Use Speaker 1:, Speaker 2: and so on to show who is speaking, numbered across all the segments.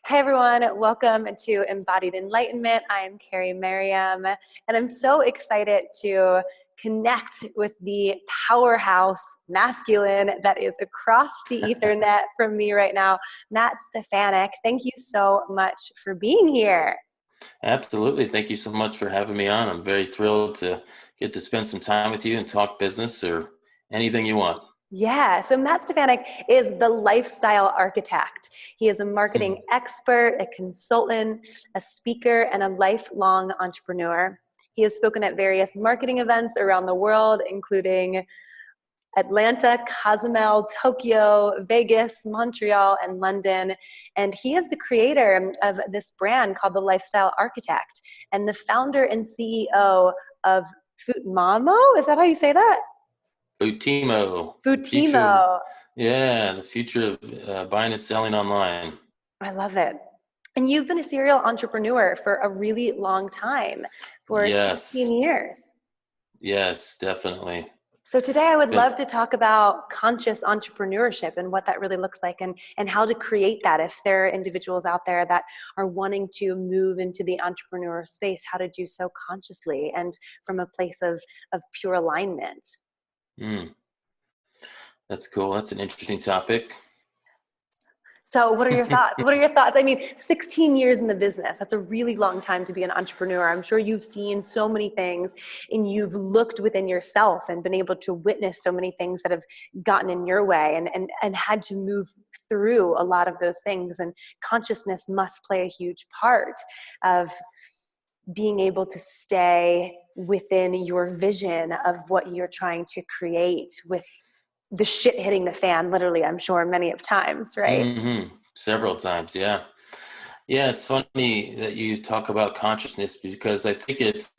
Speaker 1: Hi, everyone. Welcome to Embodied Enlightenment. I'm Carrie Merriam, and I'm so excited to connect with the powerhouse masculine that is across the Ethernet from me right now, Matt Stefanik. Thank you so much for being here.
Speaker 2: Absolutely. Thank you so much for having me on. I'm very thrilled to get to spend some time with you and talk business or anything you want.
Speaker 1: Yeah, so Matt Stefanik is the lifestyle architect. He is a marketing expert, a consultant, a speaker, and a lifelong entrepreneur. He has spoken at various marketing events around the world, including Atlanta, Cozumel, Tokyo, Vegas, Montreal, and London. And he is the creator of this brand called the Lifestyle Architect and the founder and CEO of Futmamo. Is that how you say that?
Speaker 2: Futimo.
Speaker 1: Futimo.
Speaker 2: The future of buying and selling online.
Speaker 1: I love it. And you've been a serial entrepreneur for a really long time, for
Speaker 2: Yes.
Speaker 1: 16 years.
Speaker 2: Yes, definitely.
Speaker 1: So today I would love to talk about conscious entrepreneurship and what that really looks like and how to create that if there are individuals out there that are wanting to move into the entrepreneur space, how to do so consciously and from a place of pure alignment.
Speaker 2: That's cool. That's an interesting topic.
Speaker 1: So what are your thoughts? What are your thoughts? I mean, 16 years in the business, that's a really long time to be an entrepreneur. I'm sure you've seen so many things and you've looked within yourself and been able to witness so many things that have gotten in your way and had to move through a lot of those things. And consciousness must play a huge part of being able to stay within your vision of what you're trying to create with the shit hitting the fan, literally, I'm sure many of times, right?
Speaker 2: Several times, yeah. Yeah, it's funny that you talk about consciousness because I think it's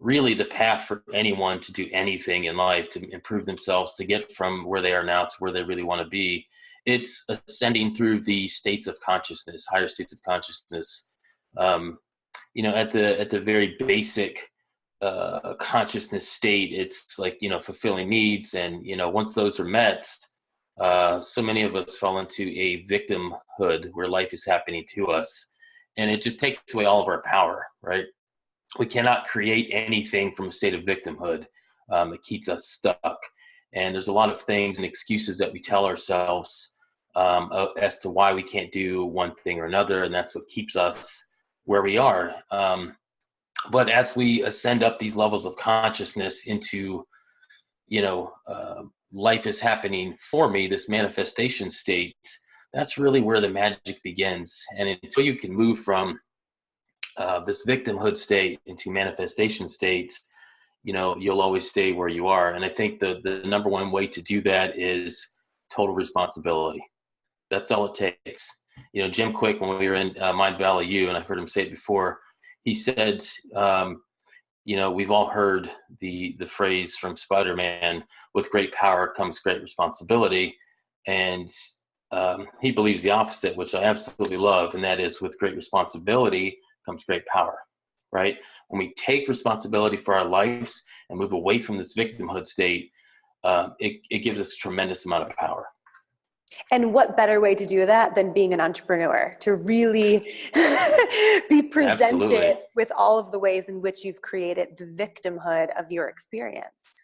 Speaker 2: really the path for anyone to do anything in life, to improve themselves, to get from where they are now to where they really want to be. It's ascending through the states of consciousness, higher states of consciousness. At the very basic consciousness state, it's like, fulfilling needs. And, once those are met, so many of us fall into a victimhood where life is happening to us. And it just takes away all of our power, right? We cannot create anything from a state of victimhood. It keeps us stuck. And there's a lot of things and excuses that we tell ourselves as to why we can't do one thing or another. And that's what keeps us where we are. But as we ascend up these levels of consciousness into, life is happening for me, this manifestation state, that's really where the magic begins. And until you can move from this victimhood state into manifestation states, you'll always stay where you are. And I think the number one way to do that is total responsibility. That's all it takes. Jim Quick, when we were in Mind Valley U, and I've heard him say it before, he said, we've all heard the phrase from Spider-Man, with great power comes great responsibility. And he believes the opposite, which I absolutely love. And that is, with great responsibility comes great power, right? When we take responsibility for our lives and move away from this victimhood state, it gives us a tremendous amount of power.
Speaker 1: And what better way to do that than being an entrepreneur, to really be presented
Speaker 2: Absolutely.
Speaker 1: with all of the ways in which you've created the victimhood of your experience.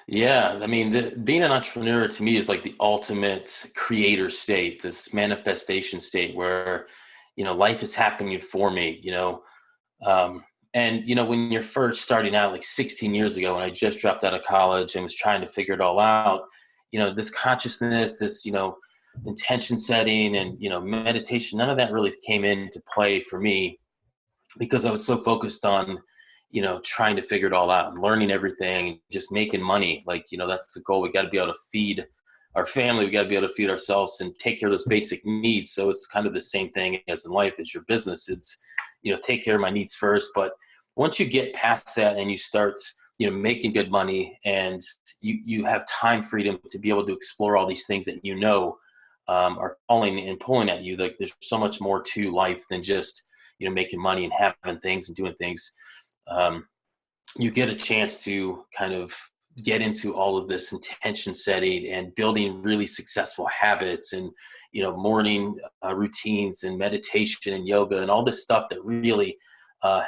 Speaker 2: Yeah, I mean, being an entrepreneur to me is like the ultimate creator state, this manifestation state where, life is happening for me, when you're first starting out, like 16 years ago, when I just dropped out of college and was trying to figure it all out, this consciousness, this, intention setting and, meditation, none of that really came into play for me because I was so focused on, trying to figure it all out and learning everything, just making money. Like, that's the goal. We got to be able to feed our family. We got to be able to feed ourselves and take care of those basic needs. So it's kind of the same thing as in life. It's your business. It's, take care of my needs first. But once you get past that and you start, making good money and you have time freedom to be able to explore all these things that, are calling and pulling at you. Like, there's so much more to life than just, making money and having things and doing things. You get a chance to kind of get into all of this intention setting and building really successful habits and, morning routines and meditation and yoga and all this stuff that really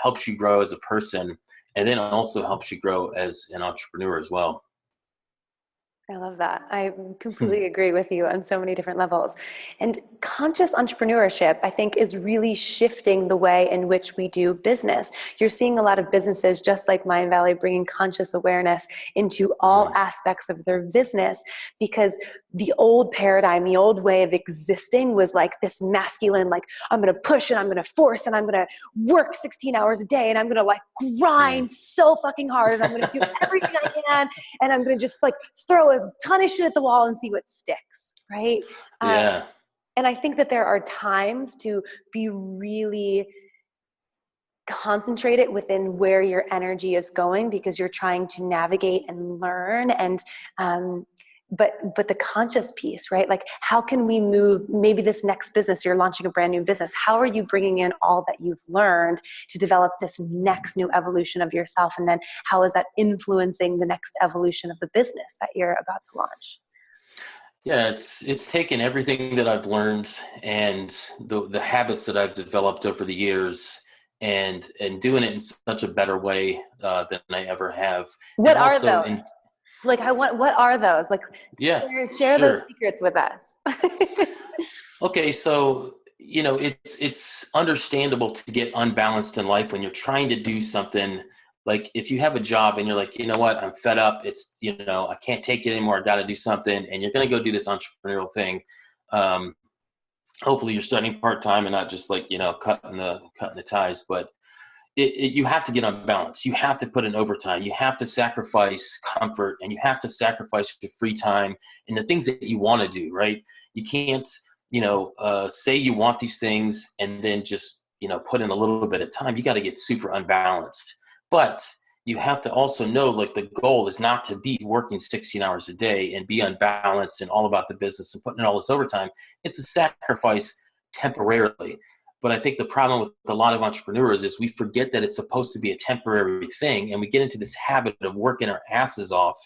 Speaker 2: helps you grow as a person, and then also helps you grow as an entrepreneur as well.
Speaker 1: I love that. I completely agree with you on so many different levels. And conscious entrepreneurship, I think, is really shifting the way in which we do business. You're seeing a lot of businesses, just like Mind Valley, bringing conscious awareness into all aspects of their business, because the old paradigm, the old way of existing was like this masculine, like, I'm going to push and I'm going to force and I'm going to work 16 hours a day and I'm going to like grind so fucking hard and I'm going to do everything I can and I'm going to just like throw a ton of shit at the wall and see what sticks, right?
Speaker 2: Yeah.
Speaker 1: And I think that there are times to be really concentrated within where your energy is going, because you're trying to navigate and learn. And but the conscious piece, right? Like, how can we move maybe this next business, you're launching a brand new business. How are you bringing in all that you've learned to develop this next new evolution of yourself? And then how is that influencing the next evolution of the business that you're about to launch?
Speaker 2: Yeah, it's taken everything that I've learned and the habits that I've developed over the years and doing it in such a better way than I ever have.
Speaker 1: What
Speaker 2: And
Speaker 1: are
Speaker 2: also
Speaker 1: those? Like, what are those? Like,
Speaker 2: yeah,
Speaker 1: share those
Speaker 2: sure.
Speaker 1: secrets with us.
Speaker 2: Okay, so it's understandable to get unbalanced in life when you're trying to do something. Like if you have a job and you're like, you know what, I'm fed up. It's, I can't take it anymore. I got to do something. And you're going to go do this entrepreneurial thing. Um, Hopefully you're studying part-time and not just like, cutting the ties, but you have to get unbalanced. You have to put in overtime. You have to sacrifice comfort and you have to sacrifice your free time and the things that you want to do, right? You can't, say you want these things and then just, put in a little bit of time. You got to get super unbalanced. But you have to also know, like, the goal is not to be working 16 hours a day and be unbalanced and all about the business and putting in all this overtime. It's a sacrifice temporarily. But I think the problem with a lot of entrepreneurs is we forget that it's supposed to be a temporary thing, and we get into this habit of working our asses off,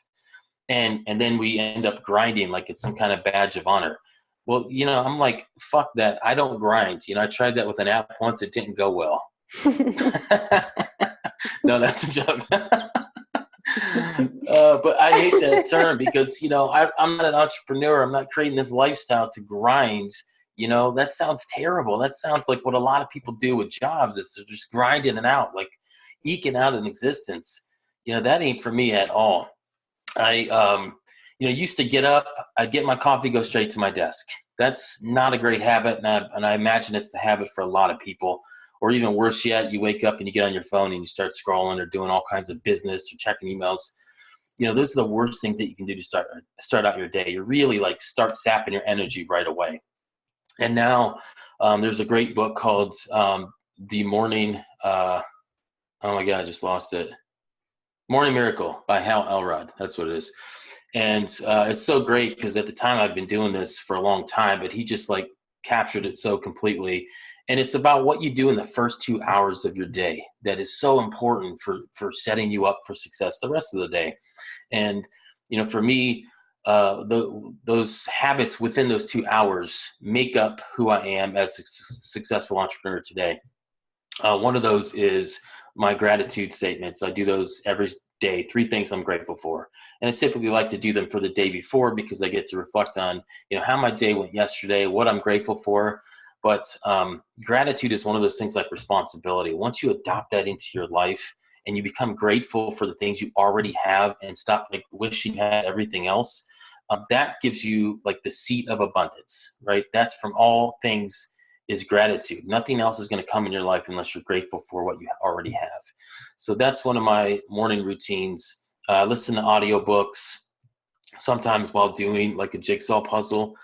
Speaker 2: and then we end up grinding like it's some kind of badge of honor. Well, I'm like, fuck that. I don't grind. I tried that with an app once. It didn't go well. No, that's a joke. But I hate that term because, I'm not an entrepreneur. I'm not creating this lifestyle to grind. That sounds terrible. That sounds like what a lot of people do with jobs. Is they're just grinding it out, like eking out an existence. That ain't for me at all. I used to get up, I'd get my coffee, go straight to my desk. That's not a great habit. And I imagine it's the habit for a lot of people. Or even worse yet, you wake up and you get on your phone and you start scrolling or doing all kinds of business or checking emails. Those are the worst things that you can do to start out your day. You really like start sapping your energy right away. And now there's a great book called The Morning, oh my God, I just lost it. Morning Miracle by Hal Elrod. That's what it is. And it's so great because at the time I've been doing this for a long time, but he just like captured it so completely. And it's about what you do in the first 2 hours of your day that is so important for setting you up for success the rest of the day. And, for me, those habits within those 2 hours make up who I am as a successful entrepreneur today. One of those is my gratitude statements. I do those every day, 3 things I'm grateful for. And I typically like to do them for the day before because I get to reflect on, how my day went yesterday, what I'm grateful for. But gratitude is one of those things like responsibility. Once you adopt that into your life and you become grateful for the things you already have and stop like wishing you had everything else, that gives you like the seat of abundance, right? That's from all things is gratitude. Nothing else is going to come in your life unless you're grateful for what you already have. So that's one of my morning routines. Listen to audiobooks, sometimes while doing like a jigsaw puzzle,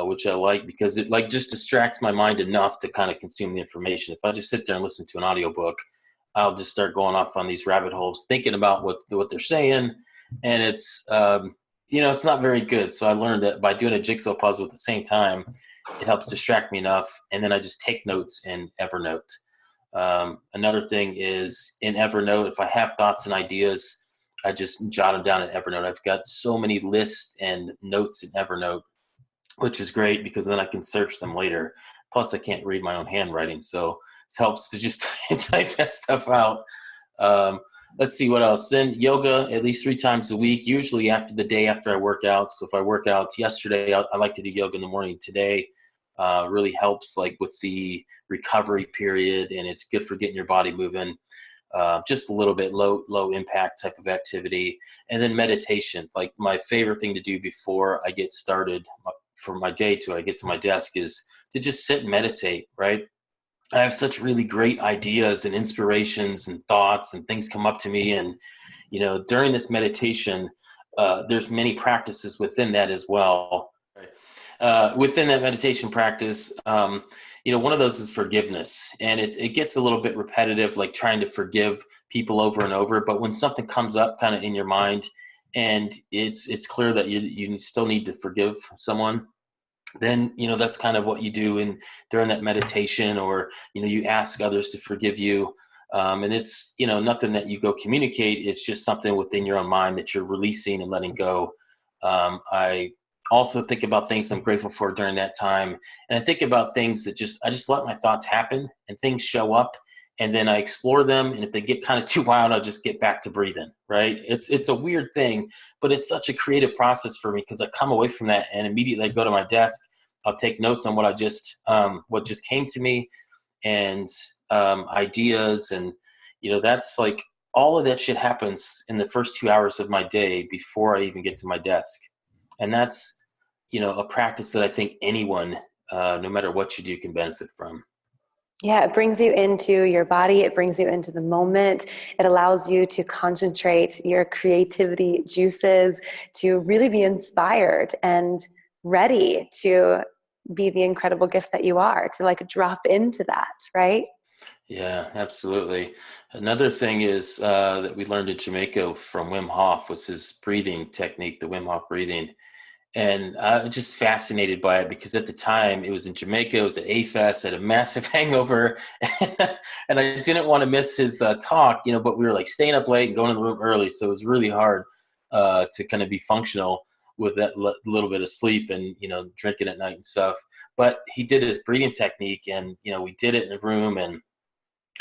Speaker 2: which I like because it like just distracts my mind enough to kind of consume the information. If I just sit there and listen to an audiobook, I'll just start going off on these rabbit holes, thinking about what they're saying. And it's, it's not very good. So I learned that by doing a jigsaw puzzle at the same time, it helps distract me enough. And then I just take notes in Evernote. Another thing is in Evernote, if I have thoughts and ideas, I just jot them down in Evernote. I've got so many lists and notes in Evernote, which is great because then I can search them later. Plus, I can't read my own handwriting, so it helps to just type that stuff out. Um, let's see what else. Then yoga at least 3 times a week, usually after the day after I work out. So if I work out yesterday, I like to do yoga in the morning. Today really helps like with the recovery period, and it's good for getting your body moving. Just a little bit low impact type of activity. And then meditation, like my favorite thing to do before I get started for my day till I get to my desk is to just sit and meditate, right? I have such really great ideas and inspirations and thoughts and things come up to me. And, during this meditation, there's many practices within that as well. Within that meditation practice, one of those is forgiveness. And it gets a little bit repetitive, like trying to forgive people over and over. But when something comes up kind of in your mind and it's clear that you still need to forgive someone, then that's kind of what you do during that meditation, or you ask others to forgive you, and it's nothing that you go communicate. It's just something within your own mind that you're releasing and letting go. I also think about things I'm grateful for during that time, and I think about things that I just let my thoughts happen, and things show up, and then I explore them, and if they get kind of too wild, I'll just get back to breathing. Right? It's a weird thing, but it's such a creative process for me because I come away from that and immediately I go to my desk. I'll take notes on what just came to me, and ideas, and that's like all of that shit happens in the first 2 hours of my day before I even get to my desk, and that's a practice that I think anyone, no matter what you do, can benefit from.
Speaker 1: Yeah, it brings you into your body. It brings you into the moment. It allows you to concentrate your creativity juices to really be inspired and ready to be the incredible gift that you are, to like drop into that, right?
Speaker 2: Yeah, absolutely. Another thing is that we learned in Jamaica from Wim Hof was his breathing technique, the Wim Hof breathing. And I was just fascinated by it because at the time it was in Jamaica, it was at A-Fest, I had a massive hangover, and I didn't want to miss his talk, but we were like staying up late and going to the room early. So it was really hard to kind of be functional with that little bit of sleep and, drinking at night and stuff. But he did his breathing technique, and, we did it in the room, and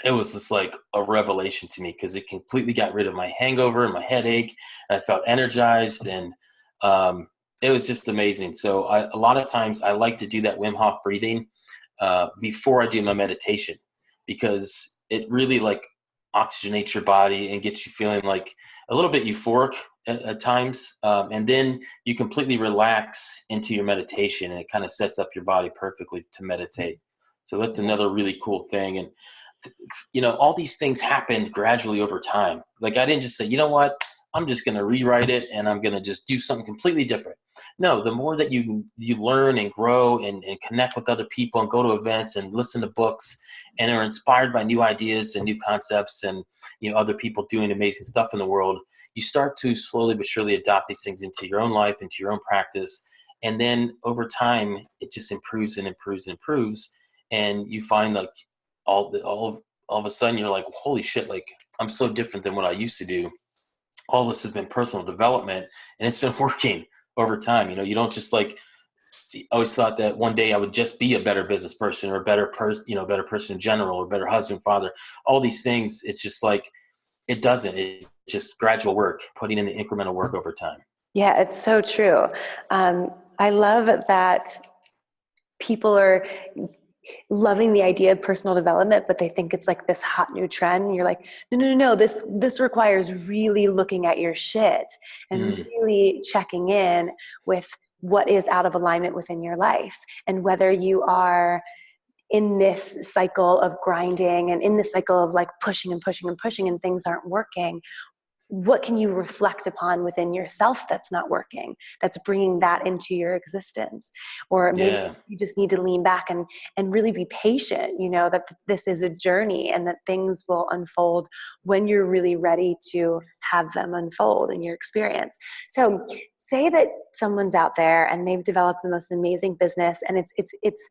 Speaker 2: it was just like a revelation to me because it completely got rid of my hangover and my headache, and I felt energized, and it was just amazing. So a lot of times I like to do that Wim Hof breathing before I do my meditation because it really like oxygenates your body and gets you feeling like a little bit euphoric at times. And then you completely relax into your meditation, and it kind of sets up your body perfectly to meditate. So that's another really cool thing. And all these things happened gradually over time. Like I didn't just say, you know what, I'm just going to rewrite it and I'm going to just do something completely different. No, the more that you learn and grow and connect with other people and go to events and listen to books and are inspired by new ideas and new concepts and other people doing amazing stuff in the world, you start to slowly but surely adopt these things into your own life, into your own practice. And then over time, it just improves and improves and improves. And you find like all of a sudden you're like, holy shit, like I'm so different than what I used to do. All this has been personal development, and it's been working over time. You don't just like, I always thought that one day I would just be a better business person or a better person, better person in general, or better husband, father, all these things. It's just like, it doesn't, it's just gradual work, putting in the incremental work over time.
Speaker 1: Yeah, it's so true. I love that people are loving the idea of personal development, but they think it's like this hot new trend. And you're like, no. This requires really looking at your shit and really checking in with what is out of alignment within your life, and whether you are in this cycle of grinding and in this cycle of like pushing and pushing and pushing and things aren't working. What can you reflect upon within yourself that's not working, that's bringing that into your existence? Or maybe you just need to lean back and really be patient, that this is a journey and that things will unfold when you're really ready to have them unfold in your experience. So say that someone's out there and they've developed the most amazing business and it's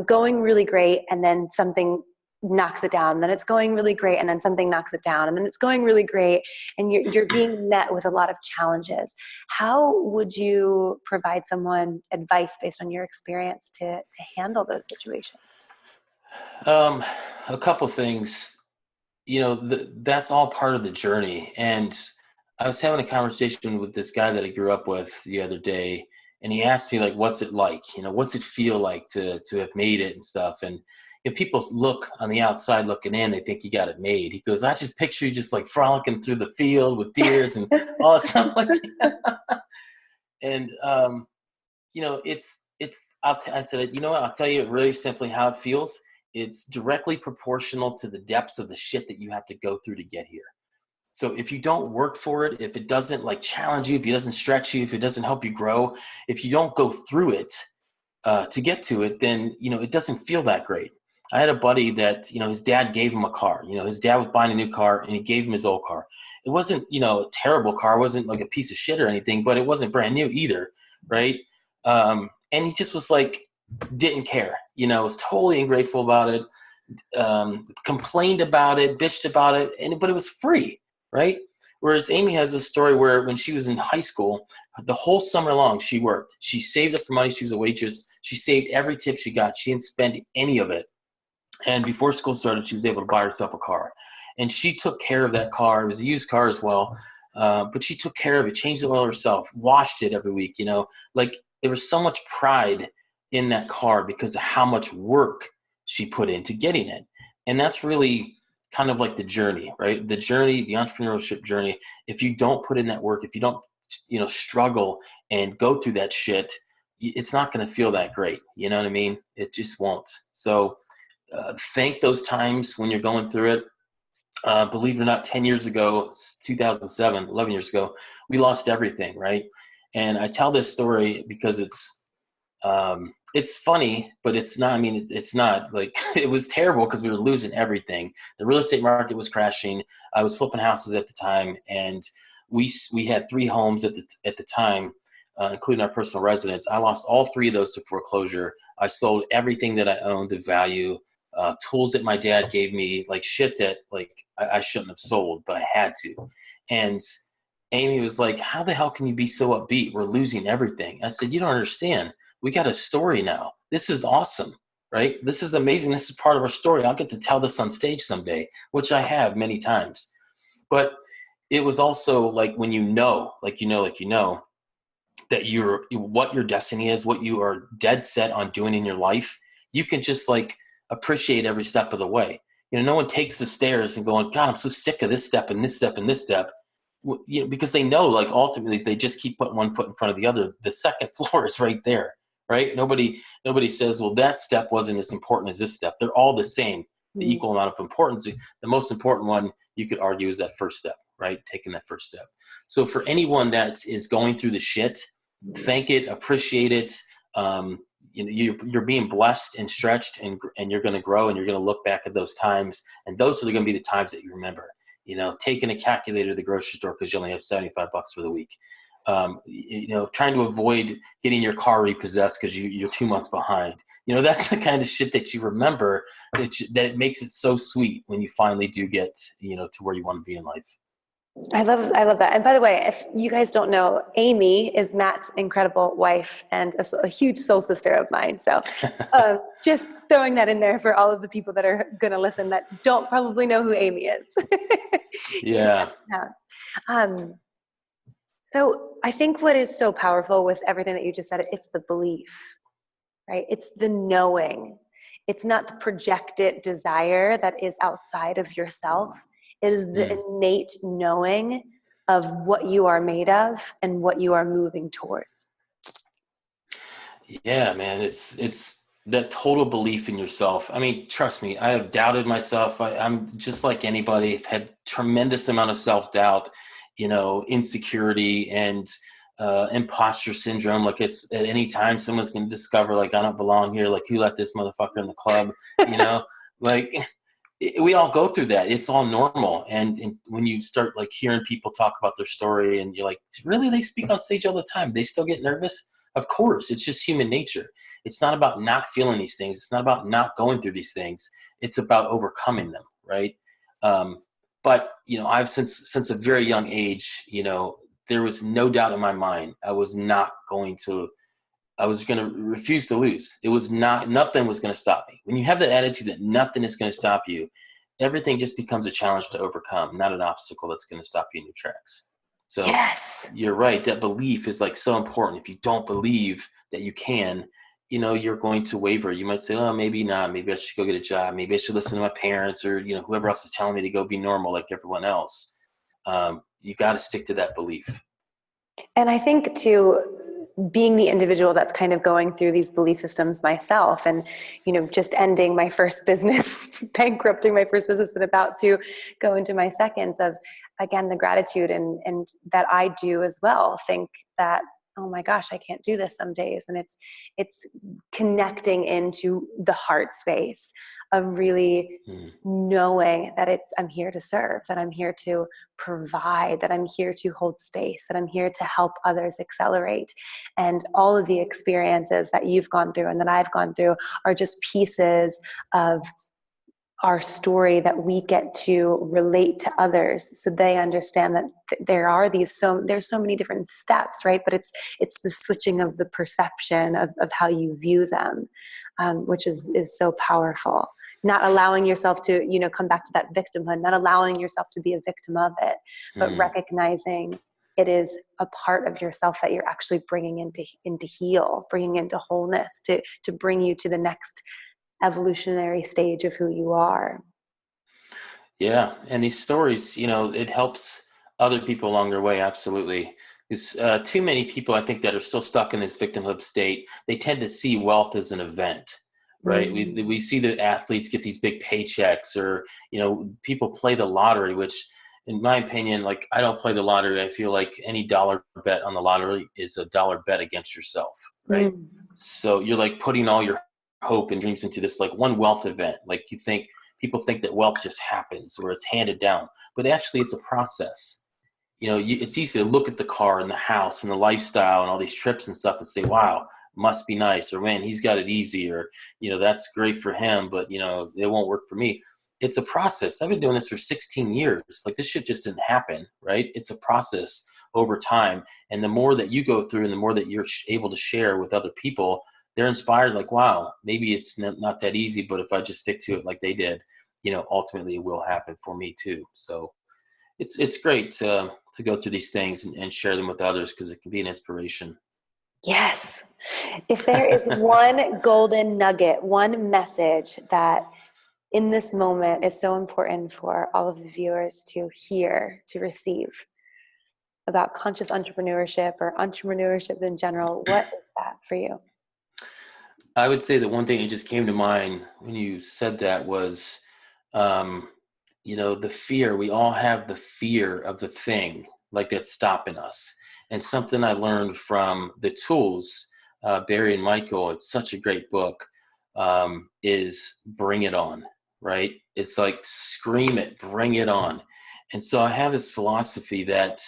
Speaker 1: going really great, and then something knocks it down, then it's going really great, and then something knocks it down, and then it's going really great, and you're being met with a lot of challenges. How would you provide someone advice based on your experience to handle those situations?
Speaker 2: Um, a couple things. That's all part of the journey. And I was having a conversation with this guy that I grew up with the other day, and he asked me like, "What's it like? What's it feel like to have made it and stuff?" And if people look on the outside looking in, they think you got it made. He goes, "I just picture you just like frolicking through the field with deers and all that stuff like that." And I said, you know what? I'll tell you really simply how it feels. It's directly proportional to the depths of the shit that you have to go through to get here. So if you don't work for it, if it doesn't like challenge you, if it doesn't stretch you, if it doesn't help you grow, if you don't go through it to get to it, then, it doesn't feel that great. I had a buddy that, his dad gave him a car. His dad was buying a new car and he gave him his old car. It wasn't, a terrible car. It wasn't like a piece of shit or anything, but it wasn't brand new either. Right. And he just was like, didn't care, was totally ungrateful about it, complained about it, bitched about it, but it was free, right? Whereas Amy has a story where when she was in high school, the whole summer long she worked. She saved up her money. She was a waitress. She saved every tip she got. She didn't spend any of it. And before school started, she was able to buy herself a car. And she took care of that car. It was a used car as well. But she took care of it, changed the oil herself, washed it every week, like there was so much pride in that car because of how much work she put into getting it. And that's really kind of like the journey, right? The journey, the entrepreneurship journey. If you don't put in that work, if you don't, struggle and go through that shit, it's not going to feel that great. You know what I mean? It just won't. So thank those times when you're going through it. Believe it or not, 10 years ago, 2007, 11 years ago, we lost everything, right? And I tell this story because it's funny, but it's not, it's not like, it was terrible because we were losing everything. The real estate market was crashing. I was flipping houses at the time, and we had 3 homes at the time, including our personal residence. I lost all 3 of those to foreclosure. I sold everything that I owned of value, tools that my dad gave me, like shit that like I shouldn't have sold, but I had to. And Amy was like, "How the hell can you be so upbeat? We're losing everything." I said, "You don't understand. We got a story now. This is awesome, right? This is amazing. This is part of our story. I'll get to tell this on stage someday," which I have many times. But it was also like when that what your destiny is, what you are dead set on doing in your life, you can just like appreciate every step of the way. No one takes the stairs and going, "God, I'm so sick of this step and this step and this step." Because they know, like, ultimately, if they just keep putting one foot in front of the other, the second floor is right there, right? Nobody says, "Well, that step wasn't as important as this step." They're all the same, the equal amount of importance. The most important one, you could argue, is that first step, right? Taking that first step. So for anyone that is going through the shit, thank it, appreciate it. You're being blessed and stretched, and you're going to grow, and you're going to look back at those times, and those are going to be the times that you remember. Taking a calculator to the grocery store because you only have $75 for the week. Trying to avoid getting your car repossessed because you're 2 months behind. That's the kind of shit that you remember, that it makes it so sweet when you finally do get, to where you want to be in life.
Speaker 1: I love that. And by the way, if you guys don't know, Amy is Matt's incredible wife and a huge soul sister of mine. So just throwing that in there for all of the people that are going to listen that don't probably know who Amy is.
Speaker 2: Yeah.
Speaker 1: So I think what is so powerful with everything that you just said, it's the belief, right? It's the knowing. It's not the projected desire that is outside of yourself. It is the innate knowing of what you are made of and what you are moving towards.
Speaker 2: Yeah, man, it's that total belief in yourself. Trust me, I have doubted myself. I'm just like anybody. I've had tremendous amount of self-doubt, insecurity, and imposter syndrome. Like, it's at any time someone's going to discover, like, I don't belong here. Like, who let this motherfucker in the club? Like, we all go through that. It's all normal. And when you start like hearing people talk about their story, and you're like, really, they speak on stage all the time, they still get nervous? Of course, it's just human nature. It's not about not feeling these things. It's not about not going through these things. It's about overcoming them, right? Um, but I've since a very young age, there was no doubt in my mind I was not going to. I was going to refuse to lose. It was nothing was going to stop me. When you have the attitude that nothing is going to stop you, everything just becomes a challenge to overcome, not an obstacle that's going to stop you in your tracks. So
Speaker 1: Yes.
Speaker 2: you're right. That belief is like so important. If you don't believe that you can, you're going to waver. You might say, oh, maybe not. Maybe I should go get a job. Maybe I should listen to my parents or, whoever else is telling me to go be normal like everyone else. You got to stick to that belief.
Speaker 1: And I think too, being the individual that's kind of going through these belief systems myself and, just ending my first business, bankrupting my first business and about to go into my second, of, again, the gratitude and that I do as well, think that, oh my gosh, I can't do this some days. And it's connecting into the heart space of really knowing that I'm here to serve, that I'm here to provide, that I'm here to hold space, that I'm here to help others accelerate. And all of the experiences that you've gone through and that I've gone through are just pieces of our story that we get to relate to others, so they understand that there's so many different steps, right? But it's the switching of the perception of how you view them, which is so powerful. Not allowing yourself to, come back to that victimhood, not allowing yourself to be a victim of it, but recognizing it is a part of yourself that you're actually bringing into heal, bringing into wholeness, to bring you to the next evolutionary stage of who you are.
Speaker 2: Yeah. And these stories, it helps other people along their way. Absolutely. Because too many people, I think, that are still stuck in this victimhood state, they tend to see wealth as an event, right? We see the athletes get these big paychecks, or, people play the lottery, which in my opinion, like, I don't play the lottery. I feel like any dollar bet on the lottery is a dollar bet against yourself, right? So you're like putting all your hope and dreams into this like one wealth event. Like, people think that wealth just happens or it's handed down, but actually it's a process. It's easy to look at the car and the house and the lifestyle and all these trips and stuff and say, wow, must be nice, or man, he's got it easy, or, that's great for him, but it won't work for me. It's a process. I've been doing this for 16 years. Like, this shit just didn't happen, right? It's a process over time. And the more that you go through and the more that you're able to share with other people, they're inspired, like, wow, maybe it's not that easy, but if I just stick to it like they did, ultimately it will happen for me too. So it's great to go through these things and share them with others, because it can be an inspiration.
Speaker 1: Yes. If there is one golden nugget, one message that in this moment is so important for all of the viewers to hear, to receive, about conscious entrepreneurship or entrepreneurship in general, what is that for you?
Speaker 2: I would say that one thing that just came to mind when you said that was, the fear. We all have the fear of the thing, like, that's stopping us. And something I learned from the tools, Barry and Michael, it's such a great book, is bring it on, right? It's like, scream it, bring it on. And so I have this philosophy that,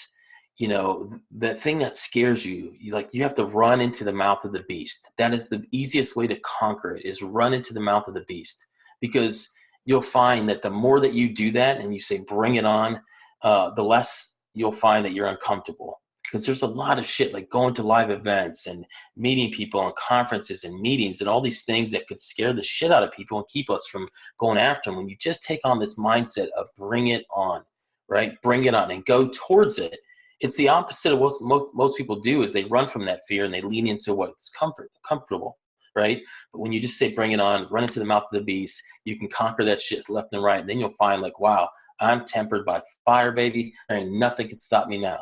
Speaker 2: that thing that scares you, you have to run into the mouth of the beast. That is the easiest way to conquer it, is run into the mouth of the beast. Because you'll find that the more that you do that and you say, bring it on, the less you'll find that you're uncomfortable. Because there's a lot of shit, like going to live events and meeting people on conferences and meetings and all these things that could scare the shit out of people and keep us from going after them. When you just take on this mindset of bring it on, right? Bring it on and go towards it. It's the opposite of what most people do, is they run from that fear and they lean into what's comfortable, right? But when you just say, bring it on, run into the mouth of the beast, you can conquer that shit left and right. And then you'll find, like, wow, I'm tempered by fire, baby. There ain't nothing can stop me now.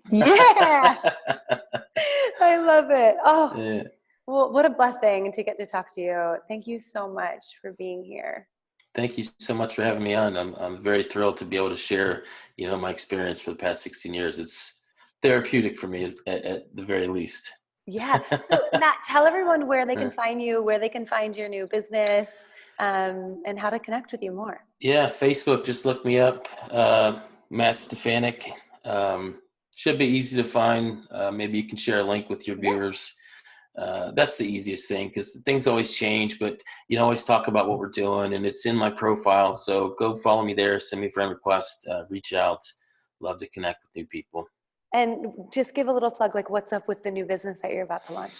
Speaker 1: Yeah. I love it. Oh,
Speaker 2: Yeah.
Speaker 1: well, what a blessing to get to talk to you. Thank you so much for being here.
Speaker 2: Thank you so much for having me on. I'm very thrilled to be able to share, my experience for the past 16 years. It's therapeutic for me at the very least.
Speaker 1: Yeah. So Matt, tell everyone where they can find you, where they can find your new business, and how to connect with you more.
Speaker 2: Yeah. Facebook, just look me up. Matt Stefanik. Should be easy to find. Maybe you can share a link with your
Speaker 1: Yeah.
Speaker 2: viewers. That's the easiest thing because things always change, but you know, always talk about what we're doing, and it's in my profile. So go follow me there, send me a friend request, reach out. Love to connect with new people.
Speaker 1: And just give a little plug, like what's up with the new business that you're about to launch?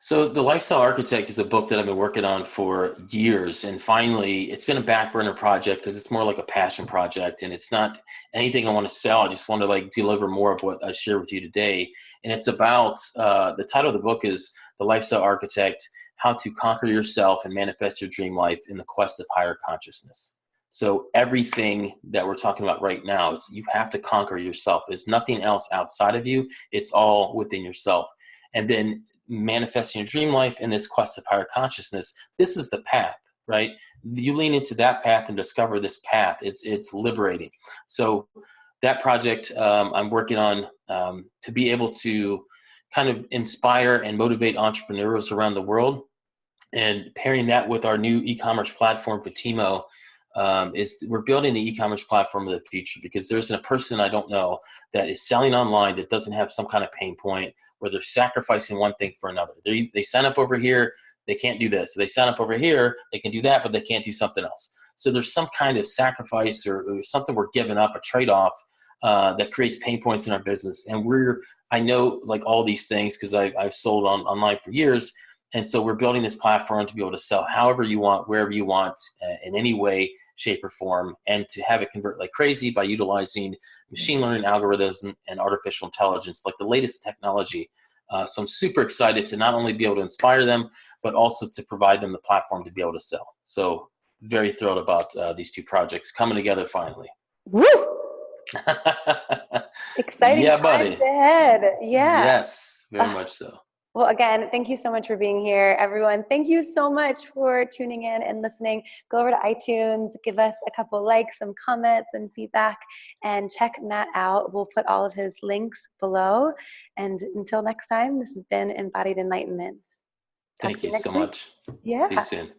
Speaker 2: So The Lifestyle Architect is a book that I've been working on for years. And finally, it's been a back burner project because it's more like a passion project and it's not anything I want to sell. I just want to like deliver more of what I share with you today. And it's about, the title of the book is The Lifestyle Architect, How to Conquer Yourself and Manifest Your Dream Life in the Quest of Higher Consciousness. So everything that we're talking about right now is you have to conquer yourself. There's nothing else outside of you. It's all within yourself. And then manifesting your dream life in this quest of higher consciousness, this is the path, right? You lean into that path and discover this path. It's liberating. So that project I'm working on to be able to kind of inspire and motivate entrepreneurs around the world, and pairing that with our new e-commerce platform for Timo, is we're building the e-commerce platform of the future because there's a person I don't know that is selling online that doesn't have some kind of pain point where they're sacrificing one thing for another. They sign up over here, they can't do this. They sign up over here, they can do that, but they can't do something else. So there's some kind of sacrifice or something we're giving up, a trade-off that creates pain points in our business. And I know like all these things because I've sold online for years. And so we're building this platform to be able to sell however you want, wherever you want, in any way, shape, or form, and to have it convert like crazy by utilizing machine learning algorithms and artificial intelligence, like the latest technology. So I'm super excited to not only be able to inspire them, but also to provide them the platform to be able to sell. So very thrilled about these two projects coming together finally.
Speaker 1: Woo! Exciting
Speaker 2: Yeah,
Speaker 1: times
Speaker 2: buddy.
Speaker 1: ahead. Yeah.
Speaker 2: Yes, very much so.
Speaker 1: Well, again, thank you so much for being here, everyone. Thank you so much for tuning in and listening. Go over to iTunes, give us a couple likes, some comments, and feedback, and check Matt out. We'll put all of his links below. And until next time, this has been Embodied Enlightenment. Talk
Speaker 2: Thank
Speaker 1: to you
Speaker 2: you so
Speaker 1: next week.
Speaker 2: much. See you
Speaker 1: Yeah.
Speaker 2: soon.